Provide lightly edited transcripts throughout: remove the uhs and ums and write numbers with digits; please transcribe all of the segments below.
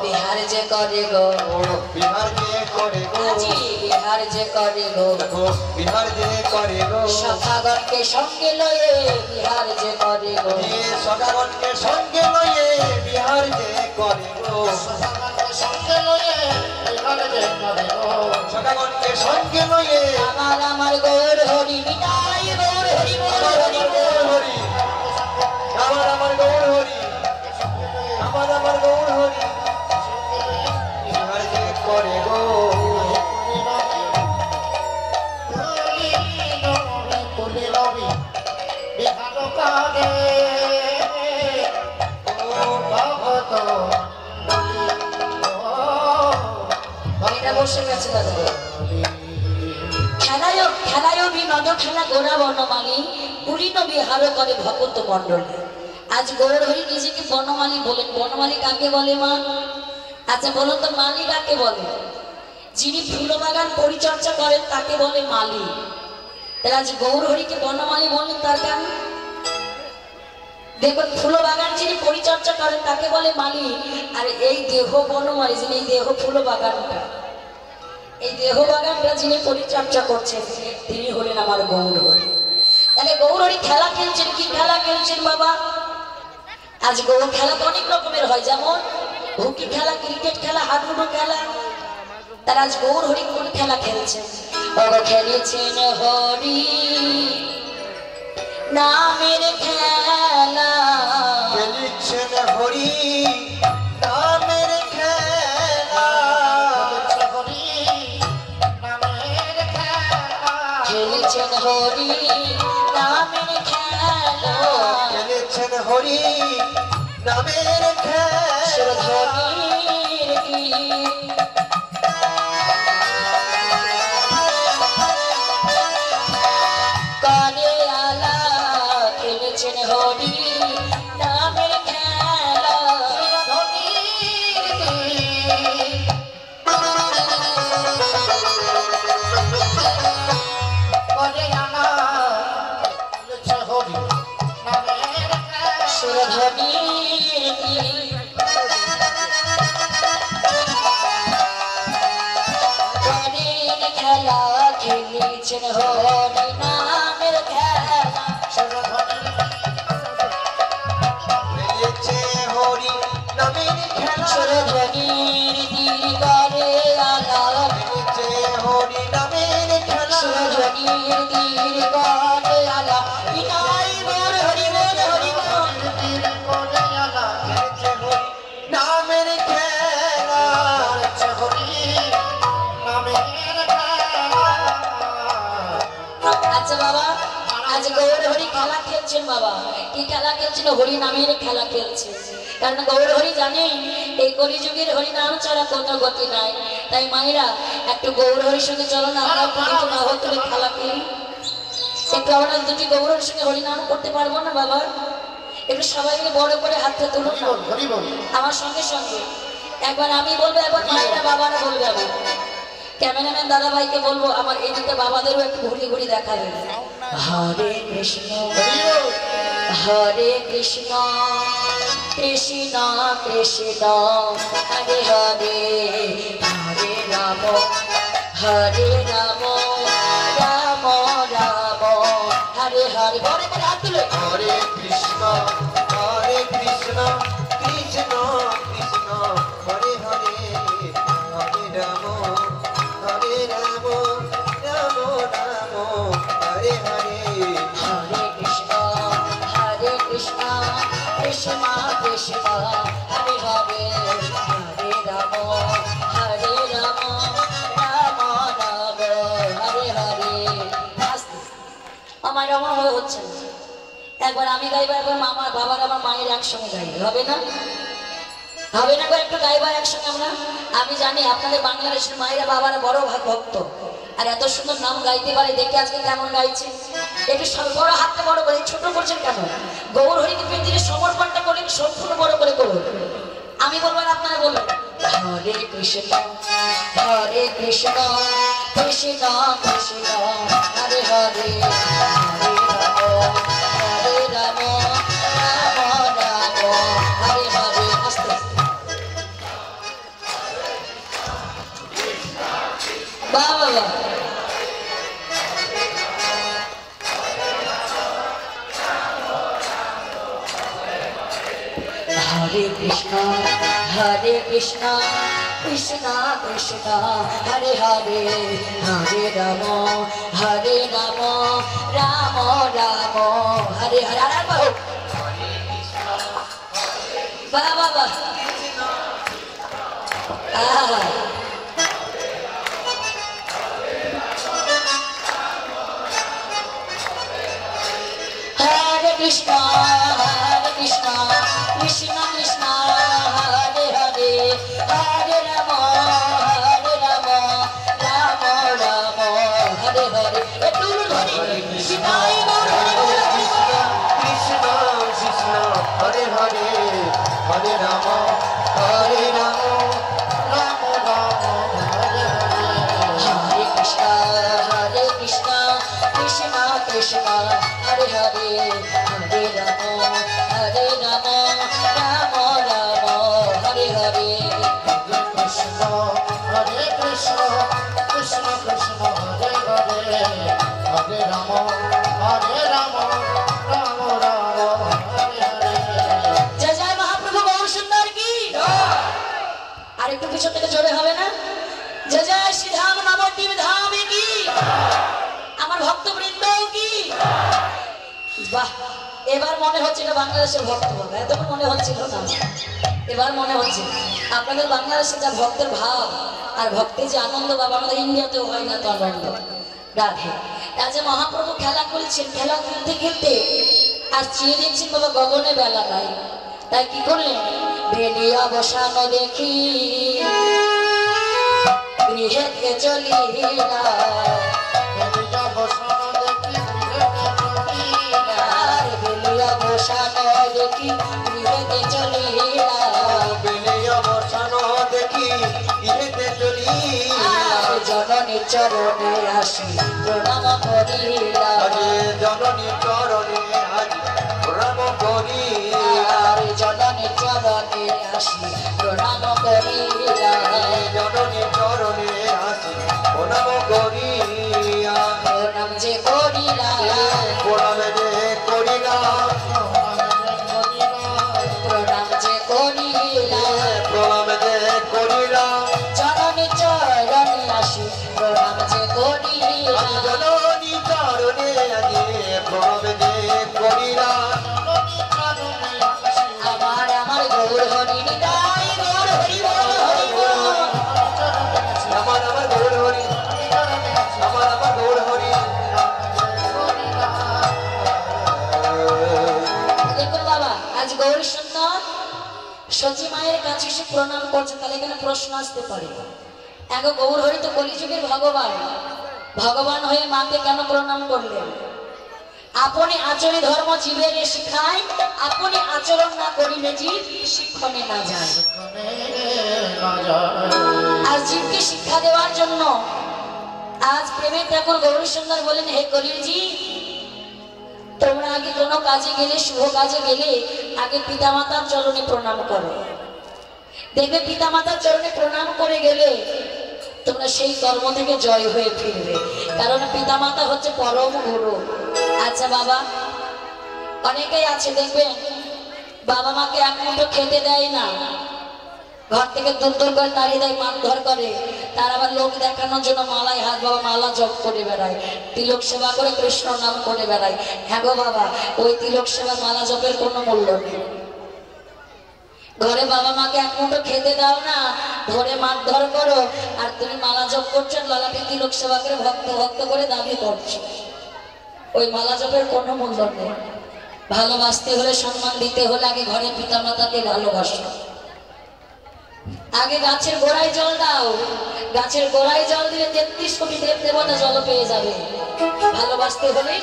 बिहार जे करे गो बिहार जे करे गो बिहार जे करे गो बिहार जे करे गो सखागण के संगे लये बिहार जे करे गो सखागण के संगे लये बिहार जे करे गो सखागण के संगे लये बिहार जे करे गो सखागण के संगे लये আমার গৌর হরি বিনায় গৌর হরি গৌর হরি গৌর হরি আমার গৌর হরি আমার গৌর হরি বিহার যে করে গো বিহার করে ও ভগত বসে গেছে দাদা খেলায় খেলায় বিনোদ খেলা গোড়া বনমালী পুরীন বিহার করে ভগত মন্ডলী আজ গৌর হরি নিজেকে বনমালী বলেন বনমালী কাকে বলে মা আচ্ছা বলুন তো মালি কাকে বলে যিনি ফুল বাগান পরিচর্যা করেন তাকে বলে মালি তাহলে আজ গৌর হরিকে বনমালী বলেন তার কারণ দেখুন ফুল বাগান যিনি পরিচর্যা করেন তাকে বলে মালি আর এই দেহ বনমালী যিনি এই দেহ ফুল বাগানটা এই দেহ বাগানটা যিনি পরিচর্যা করছেন তিনি হলেন আমার গৌর হরি তাহলে গৌর হরি খেলা খেলছেন কি খেলা খেলছেন বাবা আজ গৌর খেলা তো অনেক রকমের হয় যেমন হকি খেলা ক্রিকেট খেলা হাডুডু খেলা তার আজ গৌর হরি কোন খেলা খেলছেন বাবা খেলেছেন হরি নামের খেলা খেলেছেন হরি নামের খেলা খেলেছেন হরি নামের খেলা খেলেছেন হরি নামের খেলা কানে আলা খেলেছেন হরি নামের খেলা খেলা খেলেছেন হরি নামের খেলা খেলেছে হরি নামের খেলা সুরধ্বনির তীর করে আলা খেলেছে হরি নামের খেলা সুরধ্বনির তীর করে আলা বিনায় গৌর হরি বল হরি বল খেলেছে হরি নামের খেলা আচ্ছা বাবা আজ গৌর হরি খেলা খেলছেন বাবা কি খেলা খেলছেন হরি নামের খেলা খেলছে কারণ গৌর হরি জানেন এই কলিযুগের হরি নাম ছাড়া কোনো গতি নাই তাই মায়েরা একটু গৌর হরির সঙ্গে চলো না আমরা কিন্তু না হতে খেলা খেলি একটু আমরা দুটি গৌরের সঙ্গে হরি নাম করতে পারবো না বাবা একটু সবাই মিলে বড় করে হাতটা তুলুন না আমার সঙ্গে সঙ্গে একবার আমি বলবো একবার মায়েরা বাবারা বলবে আবার ক্যামেরাম্যান দাদা ভাইকে বলবো আমার এদিকে বাবাদেরও একটু ঘুরি ঘুরি দেখাবে হরে কৃষ্ণ কৃষ্ণ কৃষ্ণ হরে হরে হরে রাম রাম রাম হরে হরে বড় করে হাত তুলে হরে কৃষ্ণ কৃষ্ণ কৃষ্ণ হরে হরে হরে রাম রাম রাম হরে হরে হরে কৃষ্ণ কৃষ্ণ কৃষ্ণ হরে হরে হরে রাম রাম রাম হরে হরে আমার আমার হয়ে হচ্ছে না একবার আমি গাইবো একবার মামার বাবার আমার মায়ের একসঙ্গে গাইবে হবে না হবে না গো একটু গাইবার একসঙ্গে আমরা আমি জানি আপনাদের বাংলাদেশের মায়েরা বাবারা বড় ভক্ত আর এত সুন্দর নাম গাইতে পারে দেখে আজকে কেমন গাইছে একটু বড় হাতটা বড় করে ছোট করছেন কেন গৌর হরিকে পৃথিবীর সমর্পণটা করলেন সম্পূর্ণ বড় করে করুন আমি বলবো আপনারা বলবেন হরে কৃষ্ণ কৃষ্ণ কৃষ্ণ হরে হরে হরে রাম রাম রাম হরে হরে। আস্তে বাহ বাবা। হরে কৃষ্ণ কৃষ্ণ কৃষ্ণ হরে হরে হরে রাম রাম রাম হরে হরে। আর বাহ বাহ বাহ। হরে কৃষ্ণ কৃষ্ণ কৃষ্ণ কৃষ্ণ হরে হরে হরে রাম রাম রাম হরে হরে। একটু ধরি সীতাই কৃষ্ণ কৃষ্ণ হরে হরে হরে রাম রাম রাম হরে হরে। হরে কৃষ্ণ কৃষ্ণ কৃষ্ণ হরে হরে হরে রাম রাম রাম হরে হরে। কৃষ্ণ হরে কৃষ্ণ কৃষ্ণ কৃষ্ণ হরে হরে হরে রাম রাম রাম হরে হরে। জয় জয় মহাপ্রভু গৌর সুন্দর কি। আর একটু পিছন থেকে জোরে হবে না? জয় জয় শ্রীধাম নবদ্বীপ ধাম কি। আমার ভক্তবৃন্দ কি। বাহ, এবার মনে হচ্ছে এটা বাংলাদেশের ভক্ত বাবা, এতক্ষণ মনে হচ্ছিল না, এবার মনে হচ্ছে আপনাদের বাংলাদেশে যা ভক্তের ভাব আর ভক্তের যে আনন্দ বাবা আমাদের ইন্ডিয়াতেও হয় না তো আনন্দ। রাধে। আজ মহাপ্রভু খেলা করেছেন, খেলা খেলতে খেলতে আর চেয়ে দেখছেন বাবা গগনে বেলা নাই, তাই কি করলেন বেলিয়া বসানো দেখি গৃহেতে চলিলা। বেলিয়া বসানো দেখি গৃহেতে চলিলা। বেলিয়া বসানো দেখি গৃহেতে চলিলা। জননী চরণে আসি প্রণাম করিলা। জননী চরণে আসি প্রণাম করিলা। জননী চরণে আসি প্রণাম করিলা। জননী চরণে আসি প্রণাম করিয়া। প্রণাম যে করিলা প্রণাম যে করিলা। প্রণাম যে করিলা। প্রণাম যে করিলা। জননী চরণে আসি প্রণাম যে করিলা। জননী চরণে আসি প্রণাম যে করিলা। আমার গৌর হরি নিতাই গৌর হরি বল হরি বল। আমার গৌর হরি আমার গৌর হরি। দেখুন বাবা, আজ গৌরী সুন্দর সচি মায়ের কাছে এসে প্রণাম করছে, তাহলে এখানে প্রশ্ন আসতে পারে, এক গৌর হরি তো কলিযুগের ভগবান, ভগবান হয়ে মাকে কেন প্রণাম করলেন? আপনি আচরণে ধর্ম জীবের শিখায়, আপনি আচরণ না করিলে জীব শিক্ষণে না যায়। আর জীবকে শিক্ষা দেওয়ার জন্য আজ প্রেমের ঠাকুর গৌরী সুন্দর বলেন, হে কলিজি তোমরা আগে কোনো কাজে গেলে, শুভ কাজে গেলে আগে পিতামাতার চরণে প্রণাম করো। দেখবে পিতামাতার চরণে প্রণাম করে গেলে তোমরা সেই কর্ম থেকে জয় হয়ে ফিরবে, কারণ পিতামাতা হচ্ছে পরম গুরু। আচ্ছা বাবা, অনেকেই আছে দেখবেন বাবা মাকে এক মুঠো খেতে দেয় না, ঘর থেকে দূর দূর করে তাড়িয়ে দেয়, মারধর করে, তার আবার লোক দেখানোর জন্য মালায় হাত বাবা মালা জপ করে বেড়ায়, তিলক সেবা করে কৃষ্ণ নাম করে বেড়ায়। হ্যাঁ গো বাবা, ওই তিলক সেবা মালা জপের কোনো মূল্য নেই। ঘরে বাবা মাকে এক মুঠো খেতে দাও না, ধরে মারধর করো, আর তুমি মালা জপ করছো, ললাটে তিলক সেবা করে ভক্ত ভক্ত করে দাবি করছো, ওই মালা জপের কোনো মূল্য নেই। ভালোবাসতে হলে, সম্মান দিতে হলে আগে ঘরে পিতা মাতাকে ভালোবাসো। আগে গাছের গোড়ায় জল দাও, গাছের গোড়ায় জল দিলে 33 কোটি দেব দেবতা জল পেয়ে যাবে। ভালোবাসতে হলে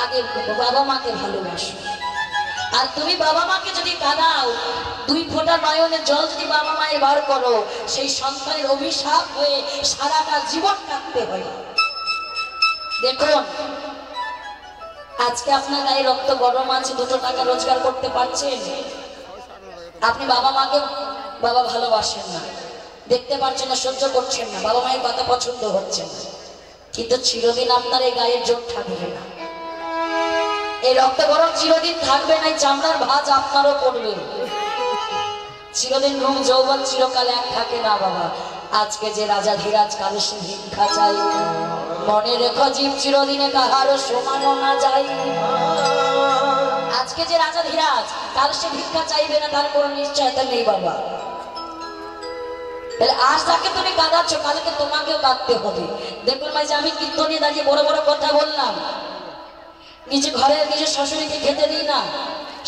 আগে বাবা মাকে ভালোবাসো। আর তুমি বাবা মাকে যদি কাঁদাও, 2 ফোঁটা নয়নের জল যদি বাবা মায়ের বার করো, সেই সন্তানের অভিশাপ হয়ে সারাটা জীবন কাটতে হয়। দেখুন, আজকে আপনার গায়ে রক্ত গরম আছে, 2 টাকা রোজগার করতে পারছেন, আপনি বাবা মাকে বাবা ভালোবাসেন না, দেখতে পাচ্ছেন না, সহ্য করছেন না, বাবা মায়ের কথা পছন্দ হচ্ছে না, কিন্তু চিরদিন আপনার এই গায়ের জোর থাকবে না, এই রক্ত গরম চিরদিন থাকবে না, চামড়ার ভাঁজ আপনারও পড়বে। চিরদিন রূপ যৌবন চিরকাল এক থাকে না বাবা। আজকে যে রাজা ধীরাজ কালে সে ভিক্ষা চাই, মনে রেখো জীব চিরদিনে কাহারও সমানো না যায়। আজকে যে রাজা ধীরাজ কাল সে ভিক্ষা চাইবে না, তার কোনো নিশ্চয়তা নেই বাবা। আজ তাকে তুমি কাঁদাচ্ছ, কালকে তোমাকেও কাঁদতে হবে। দেখুন ভাই, যে আমি কীর্তনে দাঁড়িয়ে বড় বড় কথা বললাম, নিজে ঘরে নিজের শাশুড়িকে খেতে দিই না,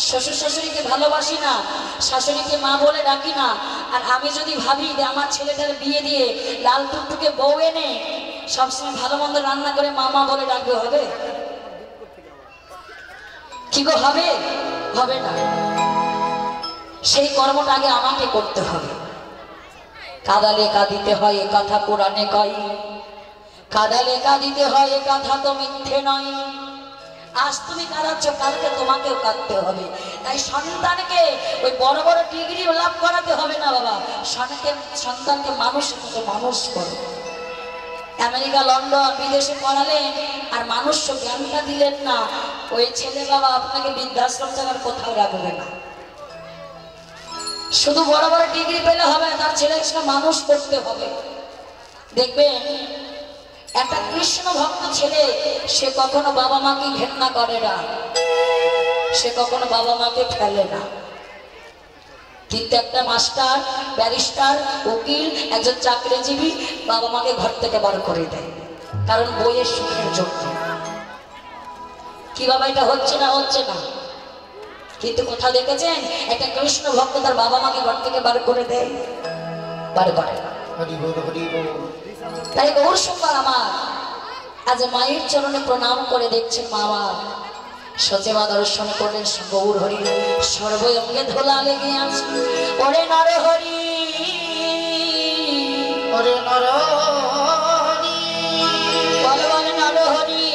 শ্বশুর শাশুড়িকে ভালোবাসি না, শাশুড়িকে মা বলে ডাকি না, আর আমি যদি ভাবি যে আমার ছেলেটার বিয়ে দিয়ে লাল টুকটুকে বউ এনে সবসময় ভালো মন্দ রান্না করে মামা বলে ডাকবে, হবে কি গো? হবে? হবে না। সেই কর্মটা আগে আমাকে করতে হবে। কাঁদালে কাঁদিতে হয়, এ কথা কোরআনে কয়, কাঁদালে কাঁদিতে হয়, এ কথা তো মিথ্যে নয়। আজ তুমি কাঁদাচ্ছ, কালকে তোমাকেও কাঁদতে হবে। তাই সন্তানকে ওই বড় বড় ডিগ্রি লাভ করাতে হবে না বাবা, সন্তানকে মানুষের মতো মানুষ করো। আমেরিকা, লন্ডন, বিদেশে পড়ালেন আর মানুষ জ্ঞানটা দিলেন না, ওই ছেলে বাবা আপনাকে বৃদ্ধাশ্রম ছাড়ার কোথাও রাখবে না। শুধু বড় বড় ডিগ্রি পেলে হবে, তার ছেলেকে মানুষ করতে হবে। দেখবেন একটা কৃষ্ণ ভক্ত ছেলে, সে কখনো বাবা মাকে ঘেন্না করে না, সে কখনো বাবা মাকে ফেলে না। কিন্তু একটা মাস্টার, ব্যারিস্টার, উকিল, একজন চাকরিজীবী বাবা মাকে ঘর থেকে বার করে দেয়, কারণ বইয়ের সুখের জন্য। কি বাবা, এটা হচ্ছে না? হচ্ছে না। কিন্তু কোথাও দেখেছেন একটা কৃষ্ণ ভক্ত তার বাবা মাকে ঘর থেকে বার করে দেয়? বার করে না। তাই গৌর সুন্দর আমার আজ মায়ের চরণে প্রণাম করে দেখছেন মামা, সচেমা দর্শন করলেন, গৌর হরি সর্বঙ্গে ধোলা লেগে আছে। ওরে নর হরি, ওরে নরহরি, বল বল নর হরি।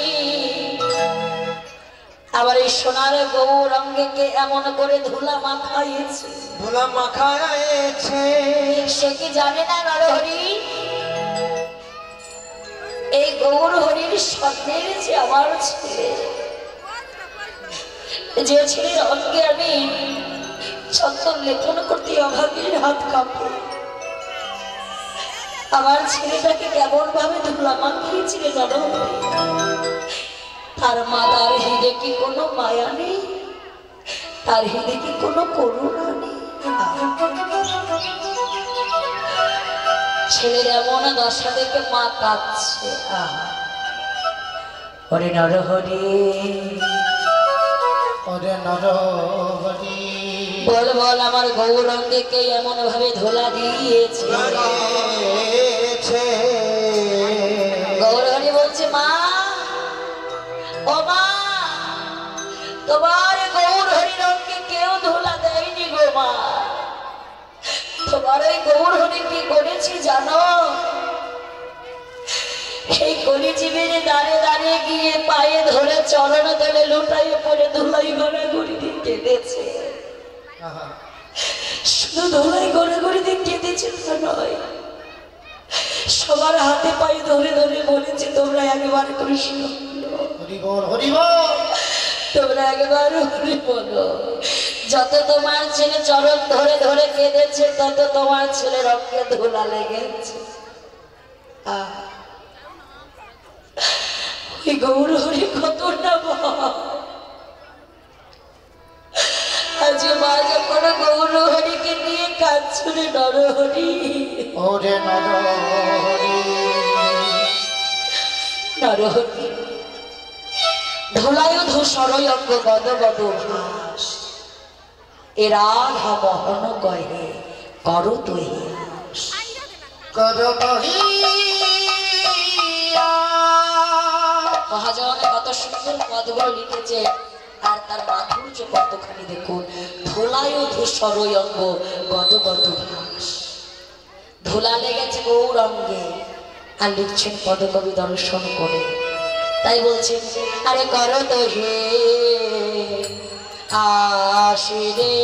আবার এই সোনার গৌরঙ্গে কে এমন করে ধুলা মাখাইছে, ধুলা মাখাইছে, সে কি জানে না নরহরি? এই গৌর হরির স্বপ্নের যে আমার ছেলে, যে ছেলের অঙ্গে আমি চন্দন লেপন করতে অভাগীর হাত কাঁপে, আমার ছেলেটাকে কেমন ভাবে ধুলা মাখিয়েছিল নরহরি। তার মা, তার হৃদয়ে কি কোনো মায়া নেই? তার হৃদয়ে কি কোনো করুণা নেই? ছেলের এমন দশা দেখে মা কাঁদছে। ওরে নরহরি, ওরে নরহরি, বল বল আমার গৌরঙ্গে কে এমন ভাবে ধোলা দিয়েছে? গৌরহরি বলছে, মা, ও মা, তোমার গৌরহরি রঙ্গে কেউ ধোলা দেয়নি গো মা। তোমার ওই গৌরহরি কি করেছি জানো? সেই কলিজীবীর দাঁড়ে দাঁড়িয়ে গিয়ে পায়ে ধরে চরণ ধরে লুটাইয়ে পড়ে ধুলাই ঘরে ঘুরি দিয়ে কেঁদেছে। শুধু ধুলাই ঘরে ঘুরি দিয়ে কেঁদেছে তা নয়, সবার হাতে পায়ে ধরে ধরে বলেছে, তোমরা একবার কৃষ্ণ তোমরা একবার হরি বলো। যত তোমার ছেলে চরণ ধরে ধরে কেঁদেছে, তত তোমার ছেলের রক্তে ধুলা লেগেছে। ওই গৌর হরি কত না আজ মা যখন গৌর হরিকে নিয়ে কাঁদছে নরহরি। ওরে নরহরি, নরহরি ধোলায় ধূসরয় অঙ্গ গদ গদ ভাস, এ রাধা মোহন কহে করো তুই মহাজন কত সুন্দর পদগুলো লিখেছে। আর তার মাধুর্য কতখানি দেখুন। ধোলায় ধূসর অঙ্গ গদ গদ ভাস, ধোলা লেগেছে গৌরঙ্গে আর লিখছেন পদকবি দর্শন করে। তাই বলছেন আরে করো তো হে আসে রে